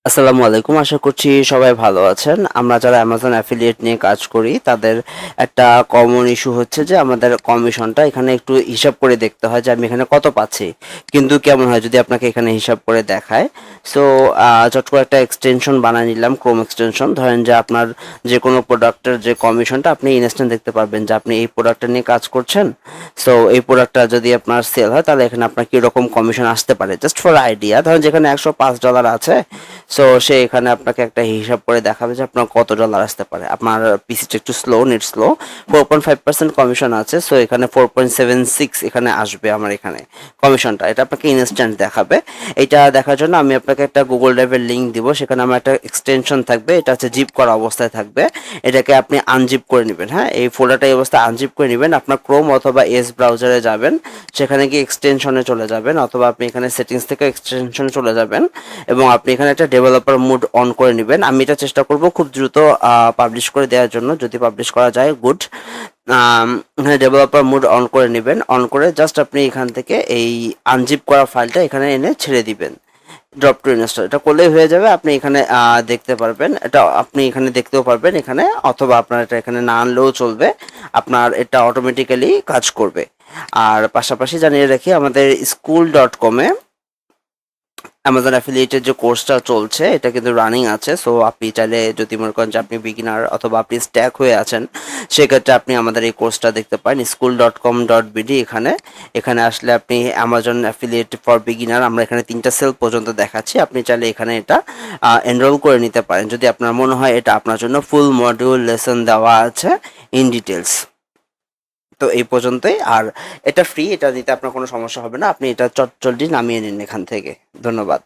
আসসালামু আলাইকুম। আশা করছি সবাই ভালো আছেন। আমরা যারা অ্যামাজন অ্যাফিলিয়েট নিয়ে কাজ করি তাদের একটা কমন ইস্যু হচ্ছে যে আমাদের কমিশনটা এখানে একটু হিসাব করে দেখতে হয় যে আমি এখানে কত পাচ্ছি। কিন্তু কেমন হয় যদি আপনাকে এখানে হিসাব করে দেখায়। সো চট করে একটা এক্সটেনশন বানিয়ে নিলাম, ক্রোম এক্সটেনশন। ধরেন যে আপনার যে কোনো প্রোডাক্টের যে কমিশনটা আপনি ইনস্ট্যান্ট দেখতে পারবেন যে আপনি এই প্রোডাক্টটা নিয়ে কাজ করছেন। সো এই প্রোডাক্টটা যদি আপনার সেল হয় তাহলে এখানে আপনার কীরকম কমিশন আসতে পারে, জাস্ট ফর আইডিয়া। ধরেন যেখানে $105 আছে, সো সে এখানে আপনাকে একটা হিসাব করে দেখাবে যে আপনার কত ডলার আসতে পারে। আপনার পিসিটা একটু স্লো, নেট স্লো। 4.5% কমিশন আছে, সো এখানে 4.76 এখানে আসবে আমার এখানে কমিশনটা। এটা আপনাকে ইনস্ট্যান্ট দেখাবে। এটা দেখার জন্য আমি আপনাকে একটা গুগল ড্রাইভের লিঙ্ক দিব, সেখানে আমার একটা এক্সটেনশন থাকবে, এটা হচ্ছে জিপ করা অবস্থায় থাকবে। এটাকে আপনি আনজিপ করে নেবেন। হ্যাঁ, এই ফোল্ডারটা এই অবস্থায় আনজিপ করে নেবেন। আপনার ক্রোম অথবা এস ব্রাউজারে যাবেন, সেখানে গিয়ে এক্সটেনশনে চলে যাবেন, অথবা আপনি এখানে সেটিংস থেকে এক্সটেনশনে চলে যাবেন এবং আপনি এখানে একটা ডেভেলপার মোড অন করে নেবেন। আমি এটা চেষ্টা করব খুব দ্রুত পাবলিশ করে দেওয়ার জন্য, যদি পাবলিশ করা যায় গুড। এখানে ডেভেলপার মোড অন করে নেবেন। অন করে জাস্ট আপনি এখান থেকে এই আনজিপ করা ফাইলটা এখানে এনে ছেড়ে দিবেন। ড্রপ টু ইনস্টল এটা করলেই হয়ে যাবে। আপনি এখানে দেখতে পারবেন, এটা আপনি এখানে দেখতেও পারবেন এখানে, অথবা আপনার এটা এখানে না আনলেও চলবে, আপনার এটা অটোমেটিক্যালি কাজ করবে। আর পাশাপাশি জানিয়ে রাখি, আমাদের school.com-এ অ্যামাজন অ্যাফিলিয়েটের যে কোর্সটা চলছে এটা কিন্তু রানিং আছে। সো আপনি চাইলে যদি মনে করেন যে আপনি বিগিনার অথবা আপনি স্ট্যাক হয়ে আছেন, সেক্ষেত্রে আপনি আমাদের এই কোর্সটা দেখতে পারেন school.com.bd। এখানে এখানে আসলে আপনি অ্যামাজন অ্যাফিলিয়েট ফর বিগিনার, আমরা এখানে 3টা সেল পর্যন্ত দেখাচ্ছি। আপনি চাইলে এখানে এটা এনরোল করে নিতে পারেন যদি আপনার মনে হয় এটা আপনার জন্য। ফুল মডিউল লেসন দেওয়া আছে ইন ডিটেলস। তো এই পর্যন্তই। আর এটা ফ্রি, এটা দিতে আপনার কোনো সমস্যা হবে না। আপনি এটা চটজলদি নামিয়ে নিন এখান থেকে। ধন্যবাদ।